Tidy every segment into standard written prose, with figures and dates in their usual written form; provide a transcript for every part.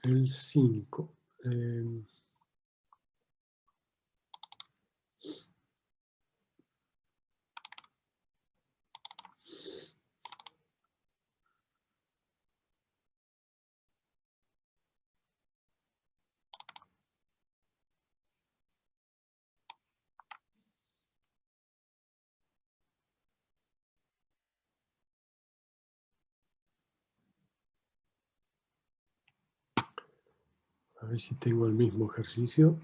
el 5. A ver si tengo el mismo ejercicio.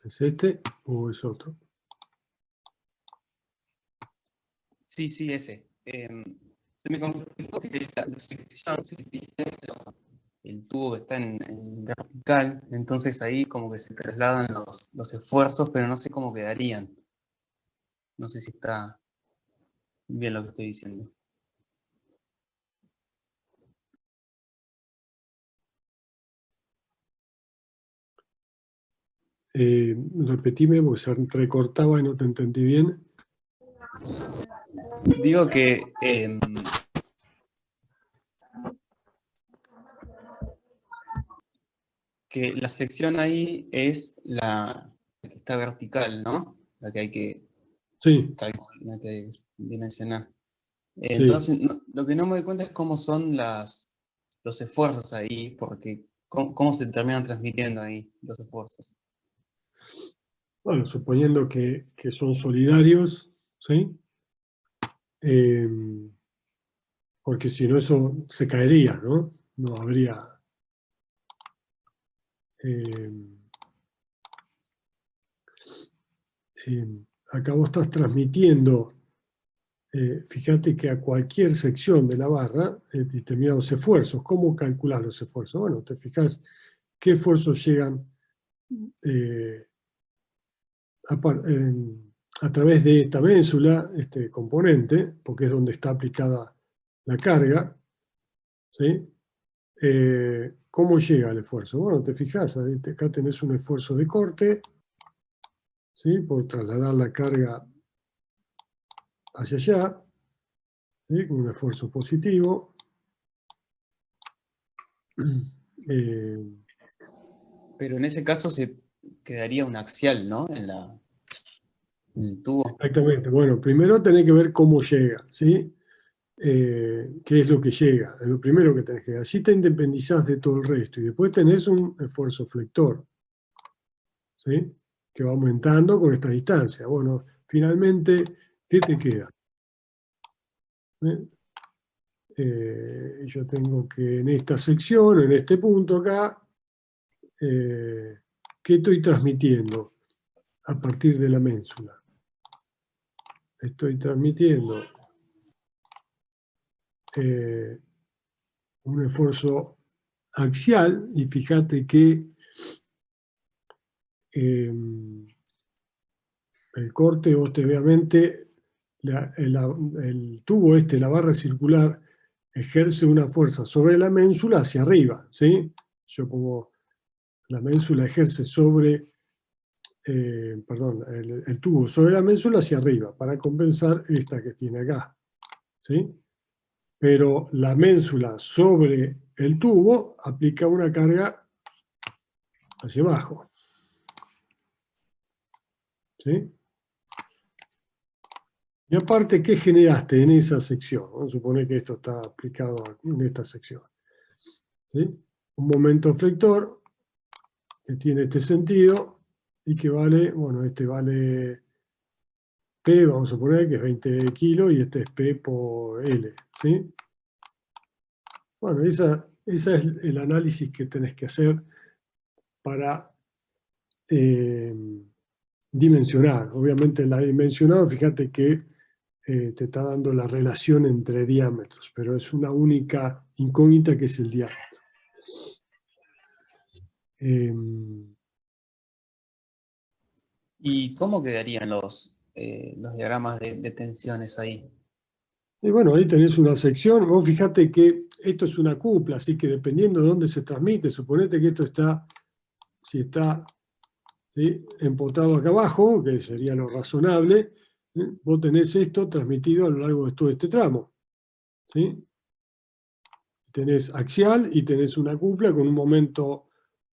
¿Es este o es otro? Sí, sí, ese. Se me complicó que la sección, si viste, el tubo está en vertical, entonces ahí como que se trasladan los esfuerzos, pero no sé cómo quedarían. No sé si está bien lo que estoy diciendo. Repetime porque se recortaba y no te entendí bien. Digo que la sección ahí es la que está vertical, ¿no? La que hay que Sí, calcular, la que hay que dimensionar. sí. Entonces, lo que no me doy cuenta es cómo son los esfuerzos ahí, porque cómo se terminan transmitiendo ahí los esfuerzos. Bueno, suponiendo que son solidarios, ¿sí? Porque si no eso se caería, ¿no? No habría... acá vos estás transmitiendo, fíjate que a cualquier sección de la barra, determinados esfuerzos. ¿Cómo calcular los esfuerzos? Bueno, te fijas qué esfuerzos llegan a través de esta ménsula, este componente, porque es donde está aplicada la carga, ¿sí? ¿Cómo llega el esfuerzo? Bueno, te fijas, acá tenés un esfuerzo de corte, ¿sí? Por trasladar la carga hacia allá, ¿sí? Un esfuerzo positivo. Pero en ese caso se quedaría un axial, ¿no? En el tubo. Exactamente. Bueno, primero tenés que ver cómo llega, ¿sí? Qué es lo que llega. Es lo primero que tenés que ver. Así te independizás de todo el resto. Y después tenés un esfuerzo flector, ¿sí? Que va aumentando con esta distancia. Bueno, finalmente, ¿qué te queda? Yo tengo que en esta sección, en este punto acá, ¿qué estoy transmitiendo a partir de la ménsula? Estoy transmitiendo un esfuerzo axial y fíjate que el corte, obviamente, el tubo este, la barra circular, ejerce una fuerza sobre la ménsula hacia arriba, ¿sí? Yo pongo, la ménsula ejerce sobre, perdón, el tubo sobre la ménsula hacia arriba, para compensar esta que tiene acá, ¿sí? Pero la ménsula sobre el tubo aplica una carga hacia abajo, ¿sí? Y aparte, ¿qué generaste en esa sección? Vamos a suponer que esto está aplicado en esta sección, ¿sí? Un momento flector que tiene este sentido y que vale, bueno, este vale P, vamos a poner que es 20 kilos y este es P por L, ¿sí? Bueno, esa es el análisis que tenés que hacer para dimensionar. Obviamente la dimensionado, fíjate que te está dando la relación entre diámetros, pero es una única incógnita que es el diámetro. ¿Y cómo quedarían los diagramas de tensiones ahí? Y bueno, ahí tenés una sección. Vos fíjate que esto es una cupla, así que dependiendo de dónde se transmite, suponete que esto está, si está ¿sí? Empotrado acá abajo, que sería lo razonable, vos tenés esto transmitido a lo largo de todo este tramo. ¿Sí? Tenés axial y tenés una cupla con un momento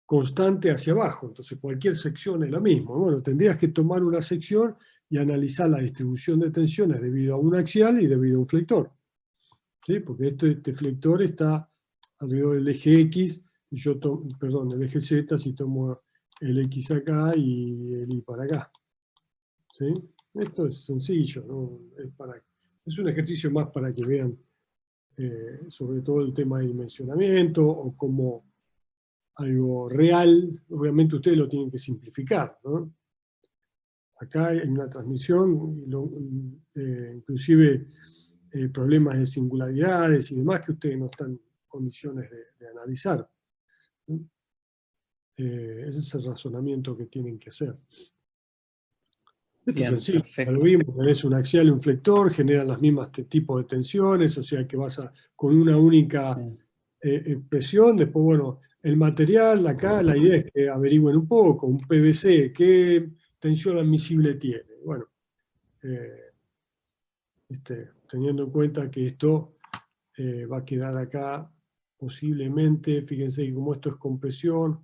constante hacia abajo. Entonces cualquier sección es lo mismo. Bueno, tendrías que tomar una sección y analizar la distribución de tensiones debido a un axial y debido a un flector. ¿Sí? Porque este flector está alrededor del eje X, y yo perdón, el eje Z, si tomo el X acá y el Y para acá. ¿Sí? Esto es sencillo, ¿no? Es un ejercicio más para que vean sobre todo el tema de dimensionamiento o como algo real. Obviamente ustedes lo tienen que simplificar, ¿no? Acá hay una transmisión, inclusive problemas de singularidades y demás que ustedes no están en condiciones de analizar. ¿No? Ese es el razonamiento que tienen que hacer. Esto es sencillo, ya lo vimos, tenés un axial y un flector, generan las mismas tipos de tensiones, o sea que vas con una única presión. Después, bueno, el material, acá la idea es que averigüen un poco, un PVC, ¿qué tensión admisible tiene? Bueno, teniendo en cuenta que esto va a quedar acá posiblemente, fíjense que como esto es compresión,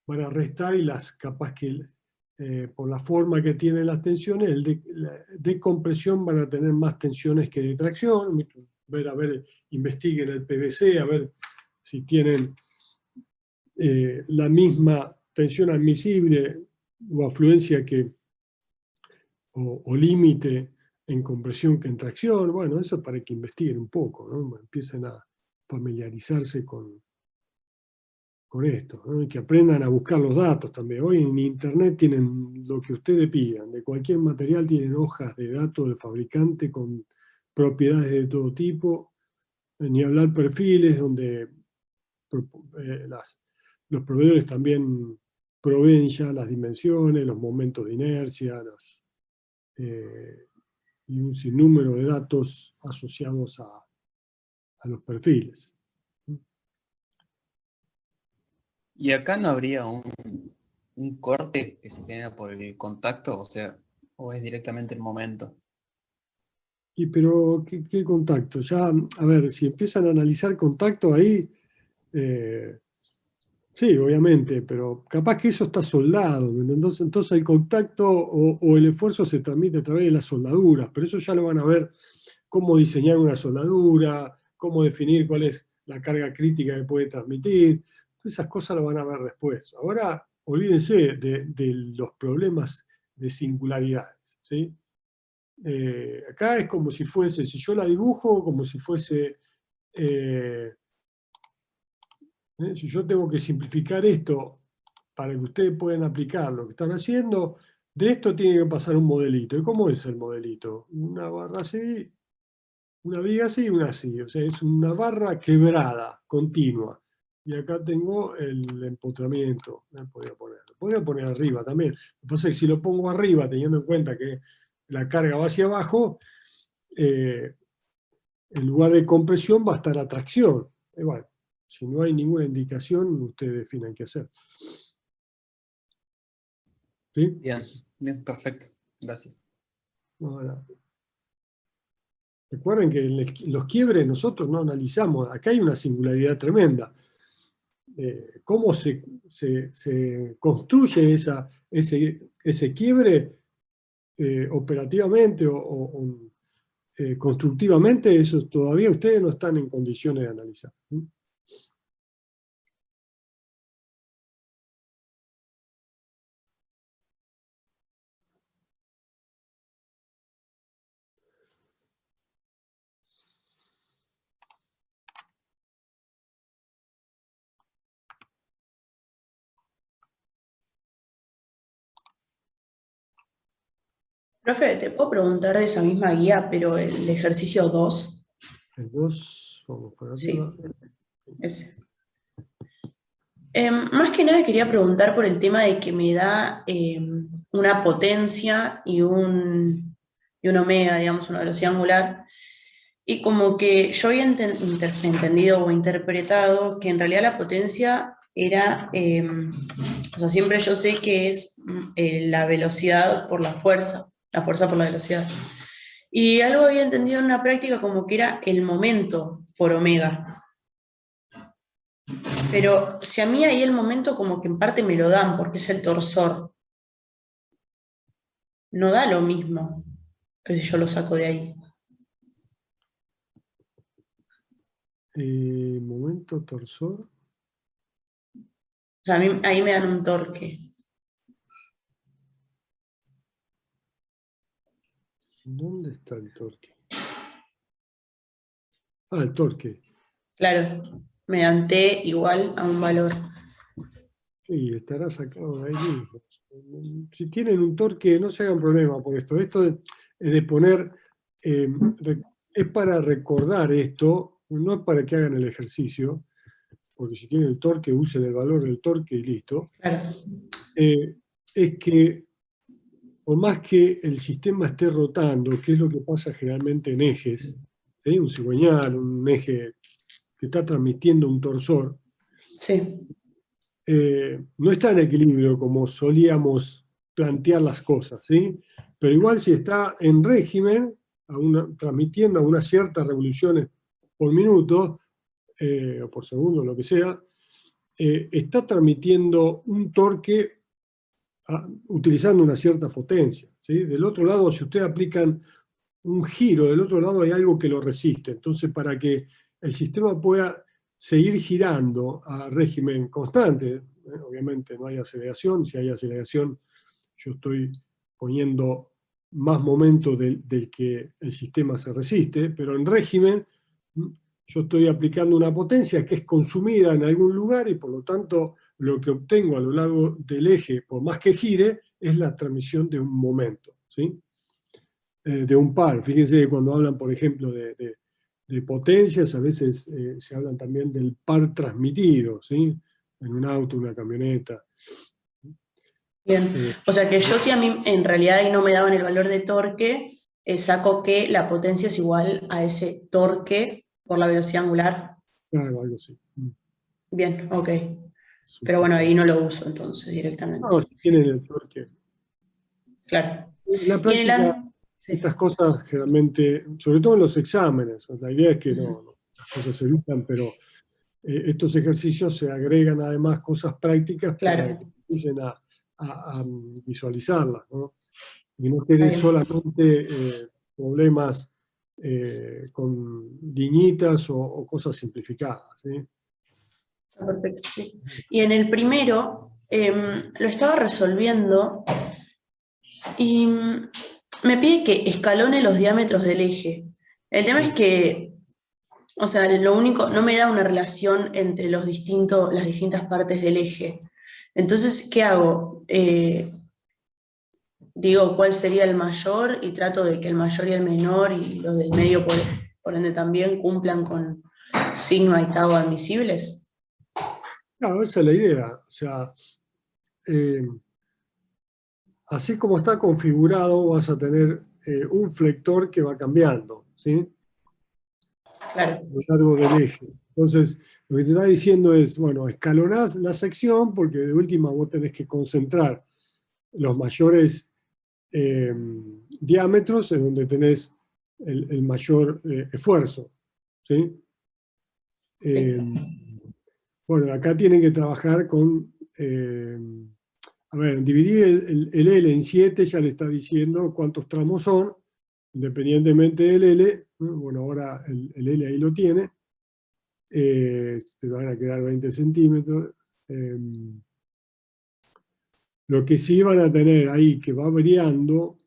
van a restar y capaz que por la forma que tienen las tensiones, de compresión van a tener más tensiones que de tracción. Investiguen el PVC, a ver si tienen la misma tensión admisible o afluencia o límite en compresión que en tracción. Bueno, eso para que investiguen un poco, ¿no? Empiecen a familiarizarse con esto, ¿no? Y que aprendan a buscar los datos también. Hoy en internet tienen lo que ustedes pidan, de cualquier material tienen hojas de datos del fabricante con propiedades de todo tipo, ni hablar perfiles donde los proveedores también proveen ya las dimensiones, los momentos de inercia, y un sinnúmero de datos asociados a los perfiles. ¿Y acá no habría un corte que se genera por el contacto? O sea, ¿o es directamente el momento? Pero, ¿qué contacto? Ya, a ver, si empiezan a analizar contacto ahí, sí, obviamente, pero capaz que eso está soldado. Entonces el contacto o el esfuerzo se transmite a través de las soldaduras, pero eso ya lo van a ver, cómo diseñar una soldadura, cómo definir cuál es la carga crítica que puede transmitir. Esas cosas lo van a ver después. Ahora, olvídense de los problemas de singularidades, ¿sí? Acá es como si fuese, si yo la dibujo, como si fuese, si yo tengo que simplificar esto para que ustedes puedan aplicar lo que están haciendo, de esto tiene que pasar un modelito. ¿Y cómo es el modelito? Una barra así, una viga así y una así. O sea, es una barra quebrada, continua. Y acá tengo el empotramiento. Podría poner arriba también. Lo que pasa es que si lo pongo arriba, teniendo en cuenta que la carga va hacia abajo, en lugar de compresión va a estar a tracción. Bueno, si no hay ninguna indicación, ustedes definen qué hacer. ¿Sí? Bien, perfecto. Gracias. Bueno. Recuerden que en los quiebres nosotros no analizamos, acá hay una singularidad tremenda. ¿Cómo se construye ese quiebre operativamente o constructivamente? Eso todavía ustedes no están en condiciones de analizar. Profe, te puedo preguntar de esa misma guía, pero el ejercicio 2. El 2, vamos por arriba. Sí, ese. Más que nada quería preguntar por el tema de que me da una potencia y un omega, digamos, una velocidad angular. Y como que yo había entendido o interpretado que en realidad la potencia era O sea, siempre yo sé que es la velocidad por la fuerza por la velocidad. Y algo había entendido en una práctica como que era el momento por omega. Pero si a mí ahí el momento como que en parte me lo dan porque es el torsor, no da lo mismo que si yo lo saco de ahí. Momento torsor. O sea, a mí ahí me dan un torque. ¿Dónde está el torque? Ah, el torque. Claro, me dan T igual a un valor. Sí, estará sacado de ahí mismo. Si tienen un torque, no se hagan problema por esto. Esto de poner, es para recordar esto, no es para que hagan el ejercicio, porque si tienen el torque, usen el valor del torque y listo. Claro. Es que por más que el sistema esté rotando, que es lo que pasa generalmente en ejes, ¿sí? Un cigüeñal, un eje que está transmitiendo un torsor, Sí. no está en equilibrio como solíamos plantear las cosas, ¿sí? Pero igual si está en régimen, transmitiendo a unas ciertas revoluciones por minuto, o por segundo, lo que sea, está transmitiendo un torque utilizando una cierta potencia, ¿sí? Del otro lado, si ustedes aplican un giro, del otro lado hay algo que lo resiste. Entonces, para que el sistema pueda seguir girando a régimen constante, obviamente no hay aceleración, si hay aceleración yo estoy poniendo más momento del que el sistema se resiste, pero en régimen yo estoy aplicando una potencia que es consumida en algún lugar y por lo tanto lo que obtengo a lo largo del eje, por más que gire, es la transmisión de un momento, ¿sí? De un par. Fíjense que cuando hablan, por ejemplo, de potencias, a veces se hablan también del par transmitido, ¿sí? En un auto, una camioneta. Bien. O sea que yo si a mí en realidad ahí no me daban el valor de torque, saco que la potencia es igual a ese torque por la velocidad angular. Claro, algo así. Bien, ok. Pero bueno, ahí no lo uso entonces directamente. No, si tienen el torque. Claro. En la Y en el práctica, sí. estas cosas generalmente, sobre todo en los exámenes, la idea es que las cosas se evitan, pero estos ejercicios se agregan además cosas prácticas para Claro. que empiecen a visualizarlas, ¿no? Y no quede solamente problemas con liñitas o cosas simplificadas, ¿sí? Perfecto, sí. Y en el primero lo estaba resolviendo y me pide que escalone los diámetros del eje. El tema es que, o sea, lo único, no me da una relación entre las distintas partes del eje. Entonces, ¿qué hago? Digo cuál sería el mayor y trato de que el mayor y el menor y los del medio, por ende, también cumplan con sigma y tau admisibles. Claro, esa es la idea. O sea, así como está configurado, vas a tener un flector que va cambiando, ¿sí? Claro. A lo largo del eje. Entonces, lo que te está diciendo es, bueno, escalonás la sección porque de última vos tenés que concentrar los mayores diámetros en donde tenés el mayor esfuerzo, ¿sí? Bueno, acá tienen que trabajar con... a ver, dividir el L en 7 ya le está diciendo cuántos tramos son, independientemente del L. Bueno, ahora el L ahí lo tiene. Te van a quedar 20 centímetros. Lo que sí van a tener ahí que va variando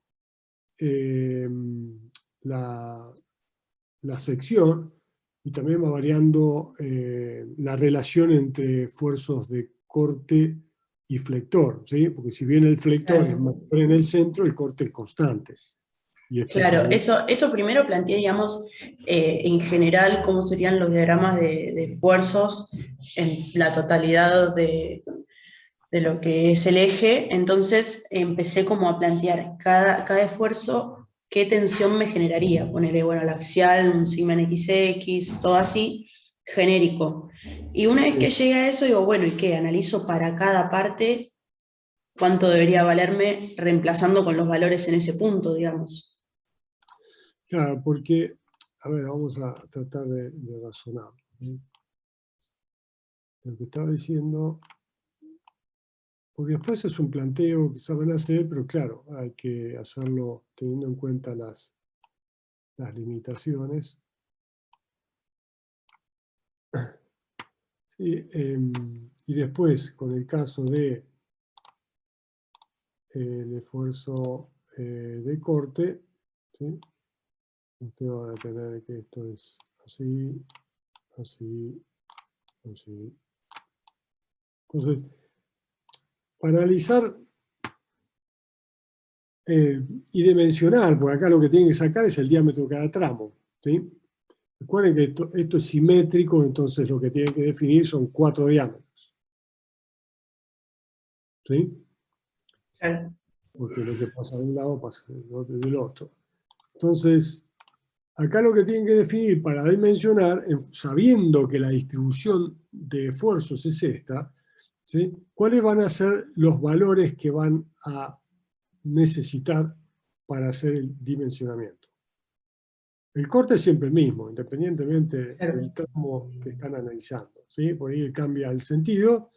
la sección y también va variando la relación entre esfuerzos de corte y flector, ¿sí? Porque si bien el flector es mayor en el centro, el corte es constante. Claro, eso primero planteé, digamos, en general cómo serían los diagramas de esfuerzos en la totalidad de lo que es el eje. Entonces empecé como a plantear cada esfuerzo, qué tensión me generaría. Ponerle, bueno, el axial, un sigma en XX, todo así, genérico. Y una vez que llegué a eso, digo, bueno, ¿y qué? Analizo para cada parte cuánto debería valerme reemplazando con los valores en ese punto, digamos. Claro, porque, a ver, vamos a tratar de razonar. Lo que estaba diciendo, porque después es un planteo que saben hacer, pero claro, hay que hacerlo teniendo en cuenta las limitaciones. Sí, y después, con el caso de el esfuerzo de corte, ¿sí? Ustedes van a tener que esto es así, así, así. Entonces, para analizar y dimensionar, porque acá lo que tienen que sacar es el diámetro de cada tramo, ¿sí? Recuerden que esto es simétrico, entonces lo que tienen que definir son 4 diámetros, ¿sí? Claro. Porque lo que pasa de un lado pasa del otro. Entonces, acá lo que tienen que definir para dimensionar, sabiendo que la distribución de esfuerzos es esta, ¿sí? ¿Cuáles van a ser los valores que van a necesitar para hacer el dimensionamiento? El corte es siempre el mismo, independientemente del tramo que están analizando, ¿sí? Por ahí cambia el sentido,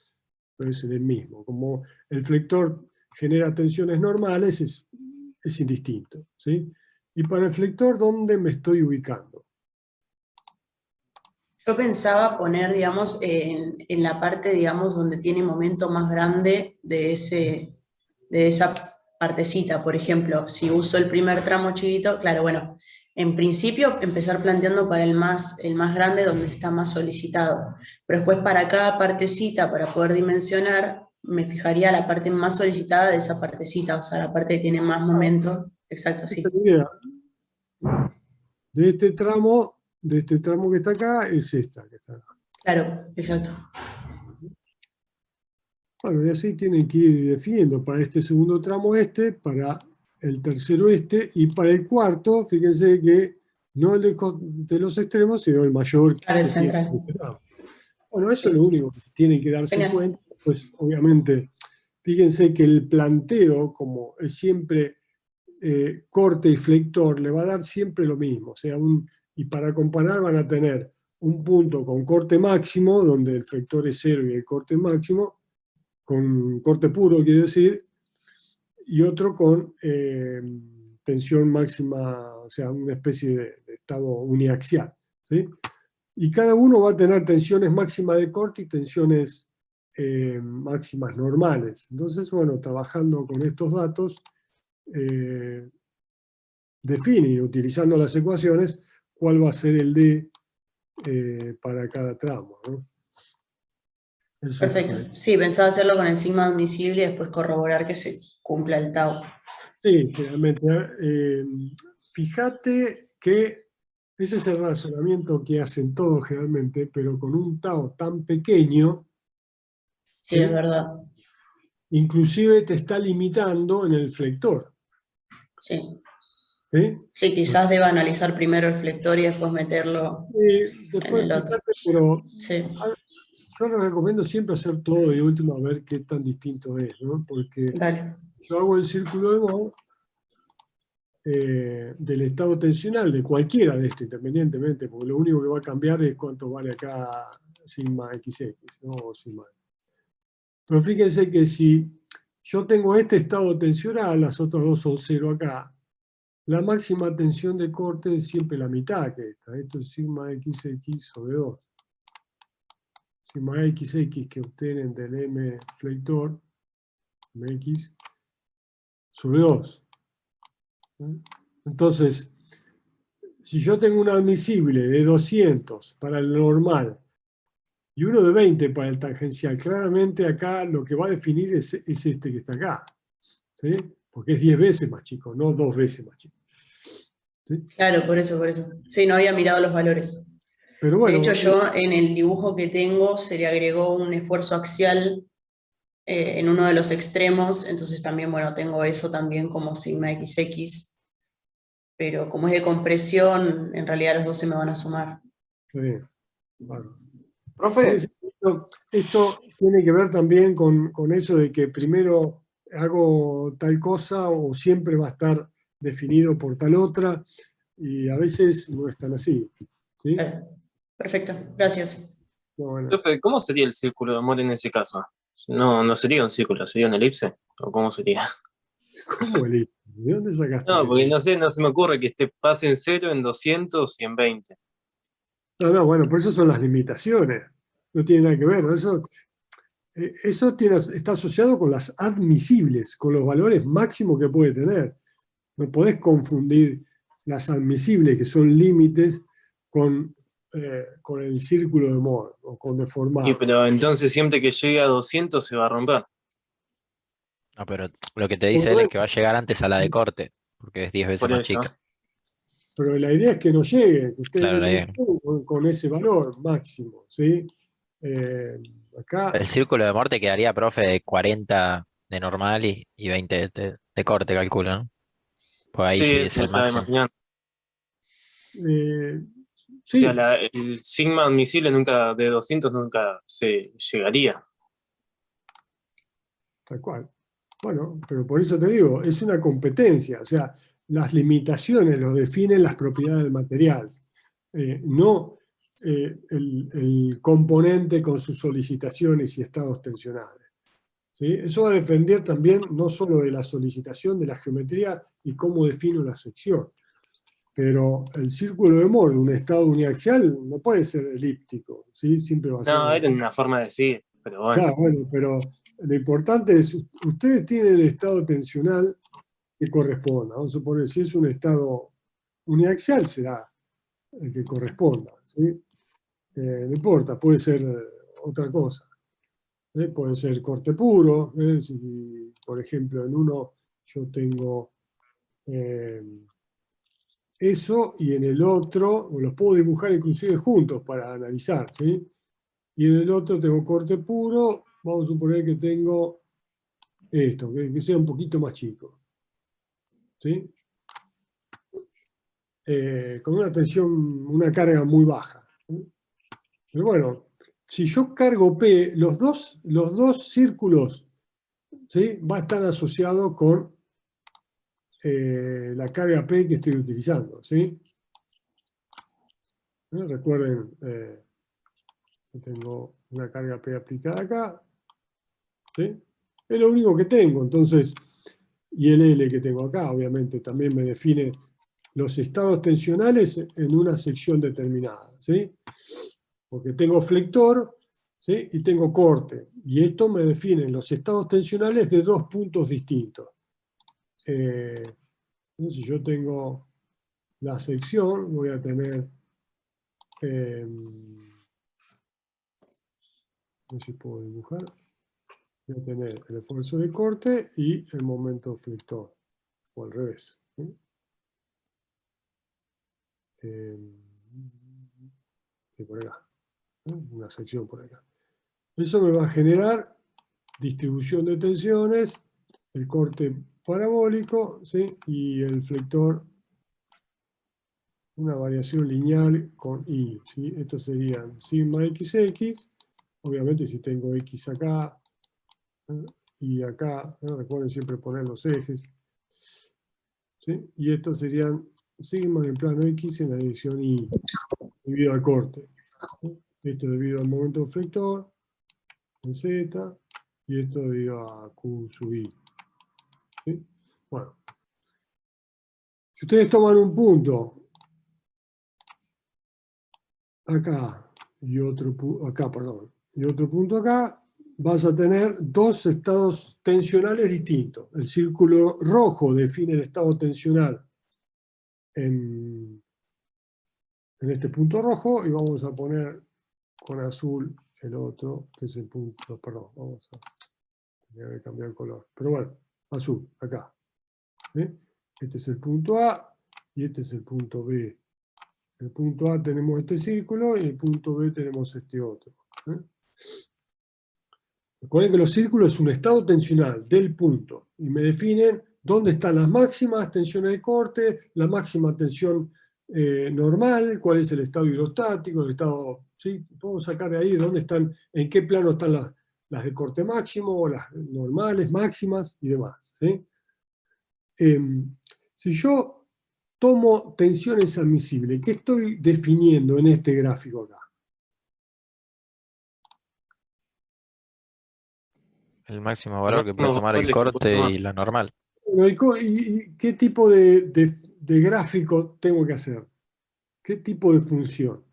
pero es el mismo. Como el flector genera tensiones normales, es indistinto, ¿sí? Y para el flector, ¿dónde me estoy ubicando? Yo pensaba poner, digamos, en la parte, digamos, donde tiene momento más grande de esa partecita. Por ejemplo, si uso el primer tramo chiquito, claro, bueno, en principio empezar planteando para el más grande donde está más solicitado. Pero después para cada partecita, para poder dimensionar, me fijaría la parte más solicitada de esa partecita, o sea, la parte que tiene más momento. Exacto, sí. Esta es la idea. De este tramo que está acá, es esta que está acá. Claro, exacto. Bueno, y así tienen que ir definiendo para este segundo tramo para el tercero y para el cuarto, fíjense que no el de los extremos, sino el mayor Claro, el que tiene central. este tramo. Bueno, eso Sí. es lo único que tienen que darse Genial. cuenta. Pues obviamente, fíjense que el planteo, como es siempre corte y flector, le va a dar siempre lo mismo. O sea, y para comparar van a tener un punto con corte máximo, donde el flector es 0 y el corte máximo, con corte puro, quiere decir, y otro con tensión máxima, o sea, una especie de estado uniaxial, ¿sí? Y cada uno va a tener tensiones máximas de corte y tensiones máximas normales. Entonces, bueno, trabajando con estos datos, define, utilizando las ecuaciones, cuál va a ser el D para cada tramo, ¿no? Eso Perfecto. Sí, pensaba hacerlo con el sigma admisible y después corroborar que se cumpla el tau. Sí, generalmente. Fíjate que ese es el razonamiento que hacen todos generalmente, pero con un tau tan pequeño, Sí, es verdad. inclusive te está limitando en el flector. Sí. ¿Sí? Sí, quizás deba analizar primero el flector y después meterlo en Después el otro. fíjate, pero Sí, yo les recomiendo siempre hacer todo de último a ver qué tan distinto es, ¿no? Porque dale. yo hago el círculo de Mohs del estado tensional de cualquiera de estos, independientemente, porque lo único que va a cambiar es cuánto vale acá sigma XX, ¿no? O sigma. Pero fíjense que si yo tengo este estado tensional, las otras dos son 0 acá, la máxima tensión de corte es siempre la mitad que esta. Esto es sigma XX sobre 2. Sigma XX que obtienen del M flector, MX, sobre 2. Entonces, si yo tengo un admisible de 200 para el normal y uno de 20 para el tangencial, claramente acá lo que va a definir es este que está acá, ¿sí? Porque es 10 veces más chico, no 2 veces más chico, ¿sí? Claro, por eso, por eso. Sí, no había mirado los valores. Pero De bueno, hecho, yo en el dibujo que tengo se le agregó un esfuerzo axial en uno de los extremos, entonces también, bueno, tengo eso también como sigma XX, pero como es de compresión, en realidad los dos se me van a sumar. está bien. Bueno. Profe, Esto tiene que ver también con eso de que primero hago tal cosa o siempre va a estar definido por tal otra, y a veces no es tan así. ¿Sí? Perfecto, gracias. Bueno, Profe, ¿cómo sería el círculo de amor en ese caso? No, no sería un círculo, sería una elipse. ¿O cómo sería? ¿cómo elipse? ¿De dónde sacaste No, porque eso? no sé, no se me ocurre que pase en 0, en 200 y en 20. No, bueno, por eso son las limitaciones. No tiene nada que ver. Eso está asociado con las admisibles, con los valores máximos que puede tener. No podés confundir las admisibles, que son límites, con el círculo de Moore, o con Y deformado. pero entonces siempre que llegue a 200 se va a romper. No, pero lo que te dice él es que va a llegar antes a la de corte, porque es 10 veces Por más eso. chica. Pero la idea es que no llegue, que ustedes Claro, la idea. dimensionen con ese valor máximo. ¿Sí? Acá, El círculo de muerte quedaría, profe, de 40 de normal y 20 de corte, calculo, ¿no? Pues ahí Sí, sí es eso me el estaba máximo. imaginando. O sea, sí, el sigma admisible nunca, de 200 nunca se llegaría. tal cual. Bueno, pero por eso te digo, es una competencia, o sea, las limitaciones lo definen las propiedades del material, no el componente con sus solicitaciones y estados tensionales. ¿Sí? Eso va a defender también no solo de la solicitación, de la geometría y cómo defino la sección, pero el círculo de Moore, un estado uniaxial, no puede ser elíptico, ¿sí? Siempre va a ser... No, era una forma de decir, pero bueno. Claro, bueno, pero lo importante es, ustedes tienen el estado tensional que corresponda. Vamos a suponer, si es un estado uniaxial, será el que corresponda. ¿Sí? No importa, puede ser otra cosa. Puede ser corte puro. Si, por ejemplo, en uno yo tengo eso y en el otro, o los puedo dibujar inclusive juntos para analizar. ¿Sí? Y en el otro tengo corte puro. Vamos a suponer que tengo esto, que sea un poquito más chico. ¿Sí? Con una tensión, una carga muy baja. Pero bueno, si yo cargo P, los dos círculos, ¿sí? Va a estar asociado con la carga P que estoy utilizando. ¿Sí? Recuerden, si tengo una carga P aplicada acá, ¿sí? Es lo único que tengo. Entonces, y el L que tengo acá, obviamente, también me define los estados tensionales en una sección determinada, ¿sí? Porque tengo flector, ¿sí? Y tengo corte, y esto me define los estados tensionales de dos puntos distintos. Entonces yo tengo la sección, voy a tener, no sé si puedo dibujar, voy a tener el esfuerzo de corte y el momento flector, o al revés, ¿sí? Y por acá, ¿no? Una sección por acá. Eso me va a generar distribución de tensiones, el corte parabólico, ¿sí? Y el flector, una variación lineal con I. ¿Sí? Estos serían sigma XX, obviamente si tengo X acá y acá, ¿no? Recuerden siempre poner los ejes. ¿Sí? Y estos serían sigma en plano X en la dirección Y, debido al corte. ¿Sí? Esto debido al momento flector, en Z, y esto debido a Q sub I. ¿Sí? Bueno, si ustedes toman un punto acá y otro acá, perdón, y otro punto acá, vas a tener dos estados tensionales distintos. El círculo rojo define el estado tensional en este punto rojo, y vamos a poner con azul el otro, que es el punto, perdón, vamos a tener que cambiar el color. Pero bueno, azul, acá. ¿Sí? Este es el punto A y este es el punto B. En el punto A tenemos este círculo y en el punto B tenemos este otro. Recuerden que los círculos es un estado tensional del punto y me definen dónde están las máximas tensiones de corte, la máxima tensión normal, cuál es el estado hidrostático, el estado, ¿sí? Puedo sacar de ahí dónde están, en qué plano están las de corte máximo, las normales, máximas y demás, ¿sí? Si yo tomo tensiones admisibles, ¿qué estoy definiendo en este gráfico acá? El máximo valor que puede No, tomar el vale, que puede corte tomar. y la normal. Bueno, ¿y qué tipo de gráfico tengo que hacer? ¿Qué tipo de función?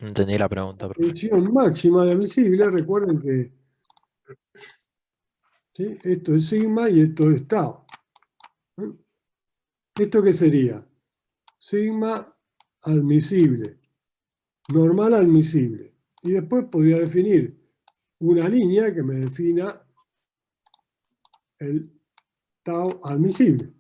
No entendí la pregunta, profe. Tensión máxima de admisible, recuerden que, ¿sí? Esto es sigma y esto es tau. ¿Esto qué sería? Sigma admisible, normal admisible. Y después podría definir una línea que me defina el tau admisible.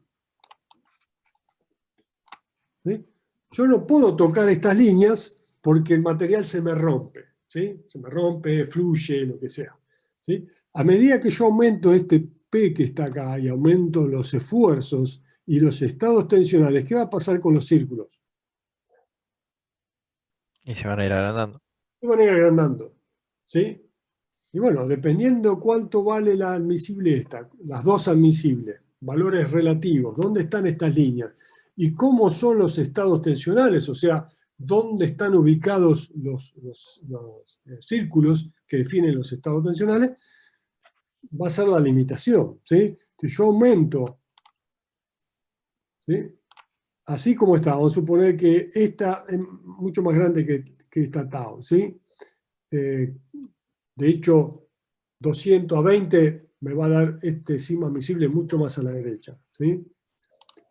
¿Sí? Yo no puedo tocar estas líneas porque el material se me rompe. ¿Sí? Se me rompe, fluye, lo que sea. ¿Sí? A medida que yo aumento este P que está acá y aumento los esfuerzos y los estados tensionales, ¿qué va a pasar con los círculos? Y se van a ir agrandando. Se van a ir agrandando. ¿Sí? Y bueno, dependiendo cuánto vale la admisible esta, las dos admisibles, valores relativos, ¿dónde están estas líneas? Y cómo son los estados tensionales, o sea, dónde están ubicados los círculos que definen los estados tensionales, va a ser la limitación. ¿Sí? Si yo aumento, ¿sí? Así como está, vamos a suponer que esta es mucho más grande que esta tau, ¿sí? De hecho, 200 a 20 me va a dar este sigma admisible mucho más a la derecha, ¿sí?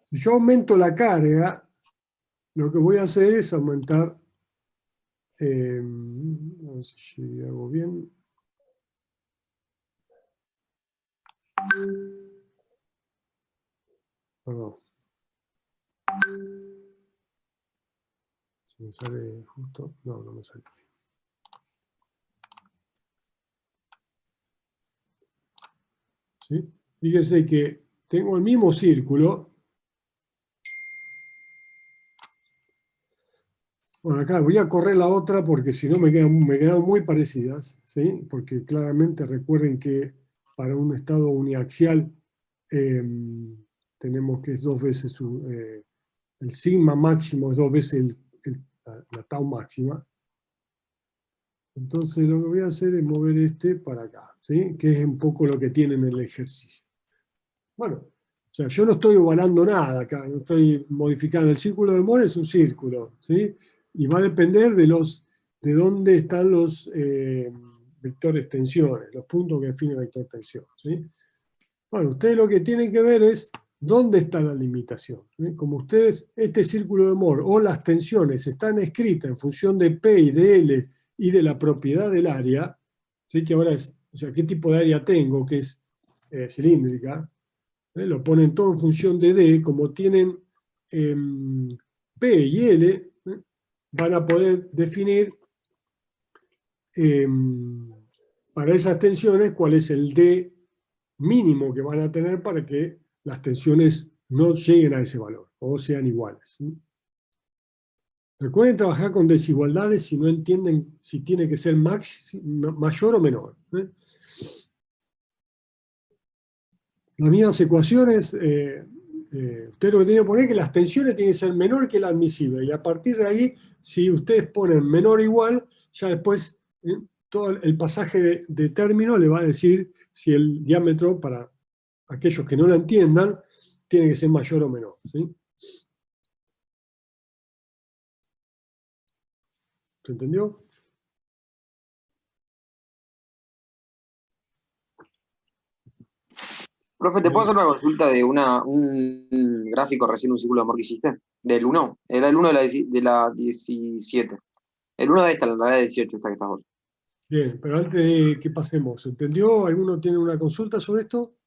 Si yo aumento la carga, lo que voy a hacer es aumentar, a ver si hago bien. Perdón. Si me sale justo, no, no me sale bien. ¿Sí? Fíjense que tengo el mismo círculo. Bueno, acá voy a correr la otra porque si no me quedan muy parecidas, ¿sí? Porque claramente recuerden que para un estado uniaxial tenemos que es dos veces el sigma máximo es dos veces la tau máxima. Entonces lo que voy a hacer es mover este para acá, ¿sí? Que es un poco lo que tiene en el ejercicio. Bueno, o sea, yo no estoy ovalando nada acá, no estoy modificando. El círculo de Moore es un círculo, ¿sí? Y va a depender de dónde están los vectores tensiones, los puntos que definen el vector tensión, ¿sí? Bueno, ustedes lo que tienen que ver es dónde está la limitación, ¿sí? Como ustedes, este círculo de Moore o las tensiones están escritas en función de P y de L y de la propiedad del área, ¿sí? Que ahora es, o sea, qué tipo de área tengo, que es cilíndrica, lo ponen todo en función de D, como tienen P y L, van a poder definir para esas tensiones cuál es el D mínimo que van a tener para que las tensiones no lleguen a ese valor o sean iguales. Recuerden trabajar con desigualdades si no entienden si tiene que ser mayor o menor. Las mismas ecuaciones, ustedes lo que tienen que poner es que las tensiones tienen que ser menor que la admisible. Y a partir de ahí, si ustedes ponen menor o igual, ya después todo el pasaje de término le va a decir si el diámetro, para aquellos que no lo entiendan, tiene que ser mayor o menor. ¿Sí? ¿Se entendió? Profe, ¿te puedo hacer una consulta de un gráfico recién, un círculo de amor que hiciste? Del 1. Era el 1 de la 17. El 1 de esta, la de 18, esta que estás vos. Bien, pero antes de que pasemos, ¿entendió? ¿Alguno tiene una consulta sobre esto?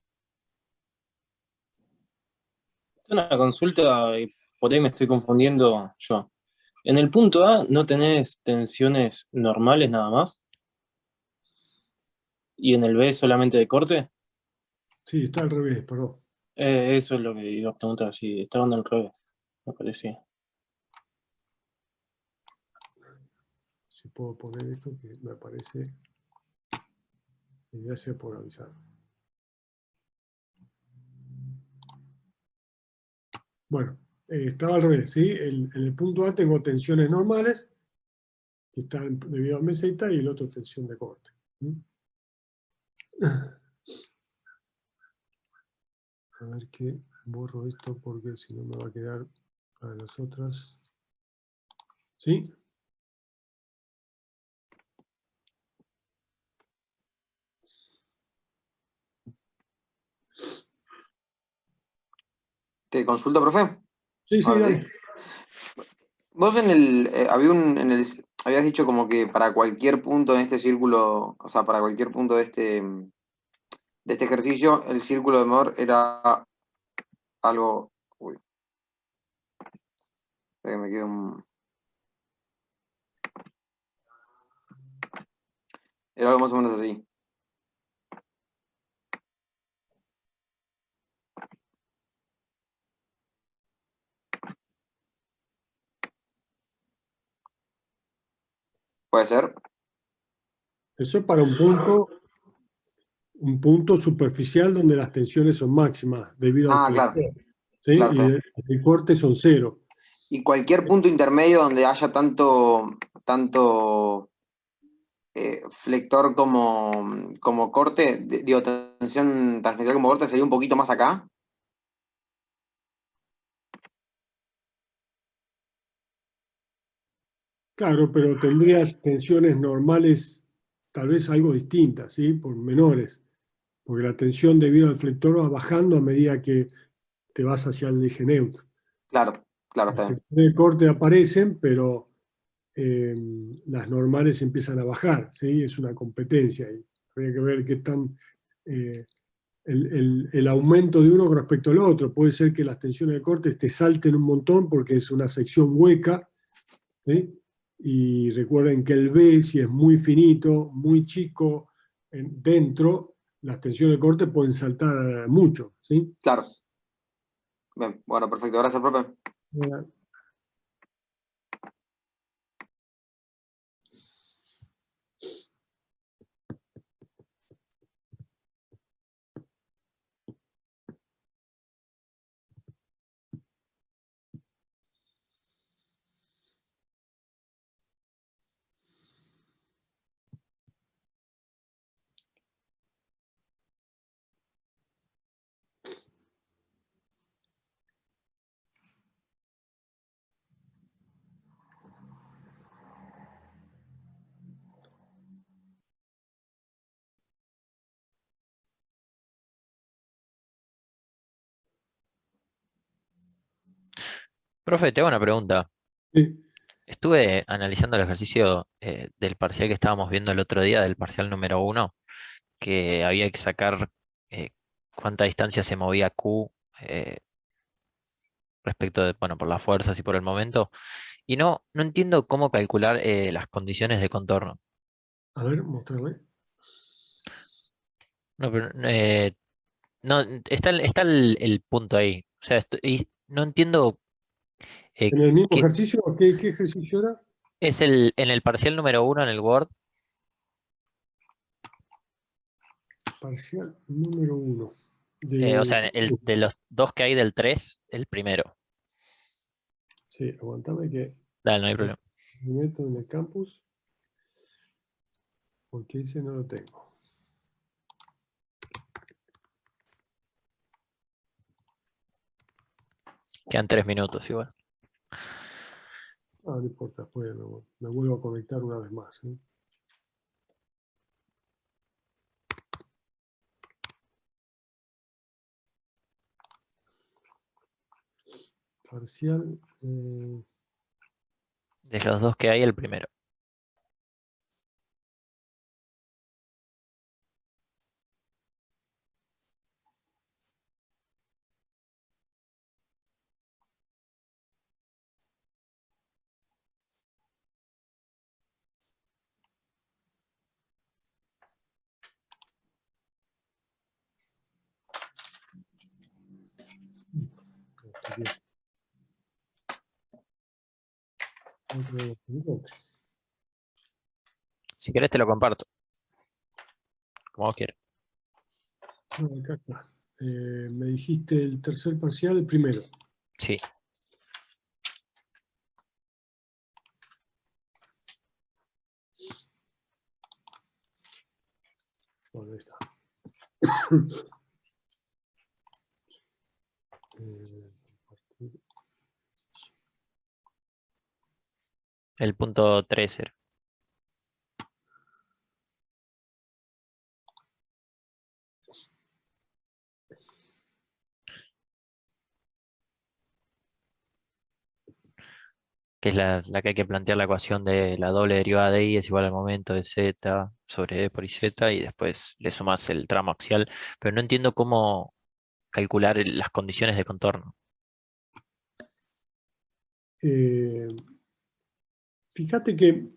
Una consulta, y por ahí me estoy confundiendo yo. En el punto A no tenés tensiones normales nada más. ¿Y en el B solamente de corte? Sí, está al revés, perdón. Eso es lo que iba a preguntar, si estaban al revés, me parecía. si puedo poner esto que me aparece. Y gracias por avisar. Bueno, estaba al revés, ¿sí? En el punto A tengo tensiones normales, que están debido a meseta, y el otro tensión de corte. A ver que borro esto porque si no me va a quedar para las otras. ¿Sí? ¿Te consulto, profe? Sí, sí, Ahora sí. dale. Vos en el, habías dicho como que para cualquier punto en este círculo, o sea, para cualquier punto de este ejercicio, el círculo de Mohr era algo, uy, espera que me quede era algo más o menos así. ¿Puede ser? Eso es para un punto superficial donde las tensiones son máximas debido al Ah, claro, flector, ¿sí? claro, Y está bien. el corte son cero. Y cualquier punto intermedio donde haya tanto flector como corte, digo, tensión tangencial como corte, sería un poquito más acá. Claro, pero tendrías tensiones normales, tal vez algo distintas, ¿sí? Por menores, porque la tensión debido al flector va bajando a medida que te vas hacia el eje neutro. Claro, claro, Las está bien. tensiones de corte aparecen, pero las normales empiezan a bajar, ¿sí? Es una competencia y habría que ver qué tan eh, el aumento de uno con respecto al otro. Puede ser que las tensiones de corte te salten un montón porque es una sección hueca, ¿sí? Y recuerden que el B, si es muy finito, muy chico dentro, las tensiones de corte pueden saltar mucho, ¿sí? Claro. Bien, bueno, perfecto. Gracias, profe. Profe, te hago una pregunta. Sí. Estuve analizando el ejercicio del parcial que estábamos viendo el otro día, del parcial número 1, que había que sacar eh, cuánta distancia se movía Q eh, respecto de, bueno, por las fuerzas y por el momento. Y no entiendo cómo calcular las condiciones de contorno. A ver, mostrarme. No, pero, no, está el punto ahí. O sea, y no entiendo eh, ¿En el mismo qué ejercicio? ¿Qué ejercicio era? es en el parcial número 1 en el Word. Parcial número 1. O sea, de los dos que hay del 3 el primero. Sí, aguantame que Dale, no hay problema. me meto en el campus, porque ese no lo tengo. Quedan 3 minutos igual. Ah, no importa, después me vuelvo a conectar una vez más. Parcial. De los dos que hay, el primero. Otro. Si querés te lo comparto. Como vos quieras. No, acá está. Me dijiste el tercer parcial, el primero. Sí. Bueno, ahí está. El punto 3 era. Que es la que hay que plantear la ecuación de la doble derivada de i es igual al momento de z sobre e por iz, y después le sumas el tramo axial, pero no entiendo cómo calcular las condiciones de contorno. Fíjate que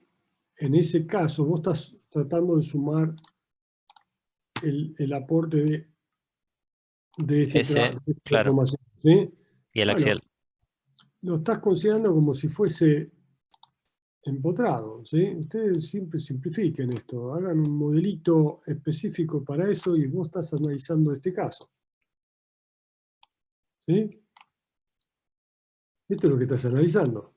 en ese caso vos estás tratando de sumar el aporte de esta Claro, información, ¿sí? y el Bueno, axial. lo estás considerando como si fuese empotrado, ¿sí? Ustedes siempre simplifiquen esto, hagan un modelito específico para eso y vos estás analizando este caso. ¿Sí? Esto es lo que estás analizando.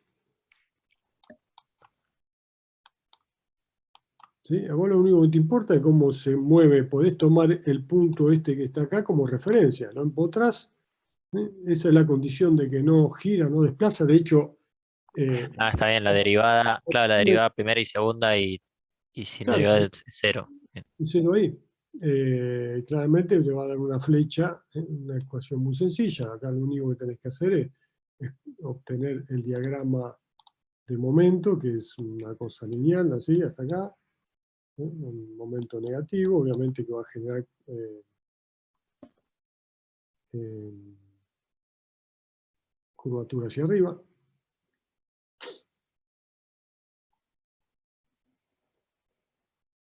¿Sí? A vos lo único que te importa es cómo se mueve. Podés tomar el punto este que está acá como referencia. Lo empotrás. Esa es la condición de que no gira, no desplaza. De hecho, Está bien, la derivada, claro, la derivada primera y segunda y sin claro, derivada es cero. Bien. díselo ahí. Claramente te va a dar una flecha, una ecuación muy sencilla. Acá lo único que tenés que hacer es obtener el diagrama de momento, que es una cosa lineal, así, hasta acá. Un momento negativo, obviamente que va a generar curvatura hacia arriba.